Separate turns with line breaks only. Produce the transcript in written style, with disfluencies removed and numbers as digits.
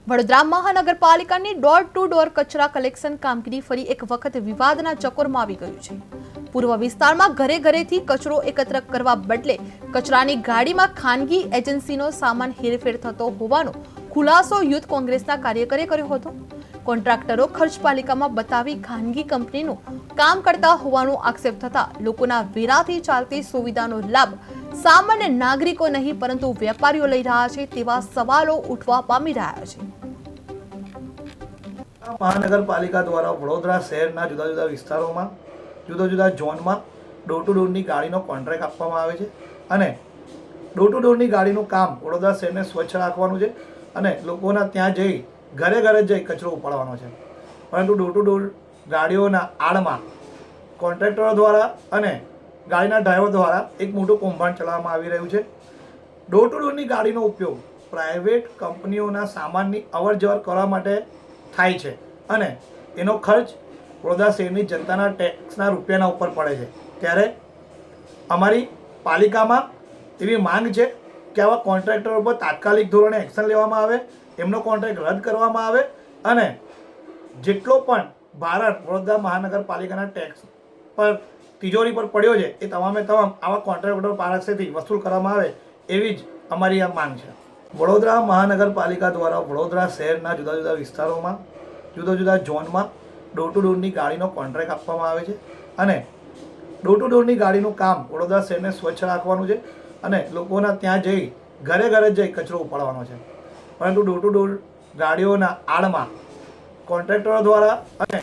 વડોદરા મહાનગરપાલિકાની door to door કચરા collection કામગીરી ફરી એક વખત વિવાદના ચક્કરમાં આવી ગયું છે। પૂર્વ વિસ્તારમાં ઘરે ઘરેથી કચરો એકત્ર કરવા બદલે કચરાની ગાડીમાં ખાનગી એજન્સીનો સામાન હેરફેર થતો હોવાનો ખુલાસો યુથ કોંગ્રેસના કાર્યકરે કર્યો હતો। કોન્ટ્રાક્ટરો ખર્ચ પાલિકામાં બતાવી ખાનગી કંપનીનું કામ કરતા હોવાનો આક્ષેપ થતા લોકોના વેરાથી ચાલતી સુવિધાનો લાભ સામાન્ય નાગરિકો નહીં પરંતુ વેપારીઓ લઈ રહ્યા છે તેવા સવાલો ઉઠવા પામી રહ્યા છે।
મહાનગરપાલિકા દ્વારા વડોદરા શહેરના જુદા જુદા વિસ્તારોમાં જુદા જુદા ઝોનમાં ડોર ટુ ડોરની ગાડીનો કોન્ટ્રાક્ટ આપવામાં આવે છે અને ડોર ટુ ડોરની ગાડીનું કામ વડોદરા શહેરને સ્વચ્છ રાખવાનું છે અને લોકોના ત્યાં જઈ ઘરે ઘરે જઈ કચરો ઉપાડવાનો છે। પરંતુ ડોર ટુ ડોર ગાડીઓના આડમાં કોન્ટ્રાક્ટરો દ્વારા અને ગાડીના ડ્રાઈવર દ્વારા એક મોટું કૌભાંડ ચલાવવામાં આવી રહ્યું છે। ડોર ટુ ડોરની ગાડીનો ઉપયોગ પ્રાઇવેટ કંપનીઓના સામાનની અવર જવર કરવા માટે થાય છે અને એનો ખર્ચ વડોદરા શહેરની જનતાના ટેક્સના રૂપિયાના ઉપર પડે છે। ત્યારે અમારી પાલિકામાં એવી માંગ છે કે આવા કોન્ટ્રાક્ટરો પર તાત્કાલિક ધોરણે એક્શન લેવામાં આવે, એમનો કોન્ટ્રાક્ટ રદ કરવામાં આવે અને જેટલો પણ ભારત વડોદરા મહાનગરપાલિકાના ટેક્સ પર તિજોરી પર પડ્યો છે એ તમામે તમામ આવા કોન્ટ્રાક્ટરો પાસેથી વસૂલ કરવામાં આવે એવી જ અમારી આ માંગ છે। વડોદરા મહાનગરપાલિકા દ્વારા વડોદરા શહેરના જુદા જુદા વિસ્તારોમાં જુદા જુદા ઝોનમાં ડોર ટુ ડોરની ગાડીનો કોન્ટ્રાક્ટ આપવામાં આવે છે અને ડોર ટુ ડોરની ગાડીનું કામ વડોદરા શહેરને સ્વચ્છ રાખવાનું છે અને લોકોના ત્યાં જઈ ઘરે ઘરે જઈ કચરો ઉપાડવાનો છે। પરંતુ ડોર ટુ ડોર ગાડીઓના આડમાં કોન્ટ્રાક્ટરો દ્વારા અને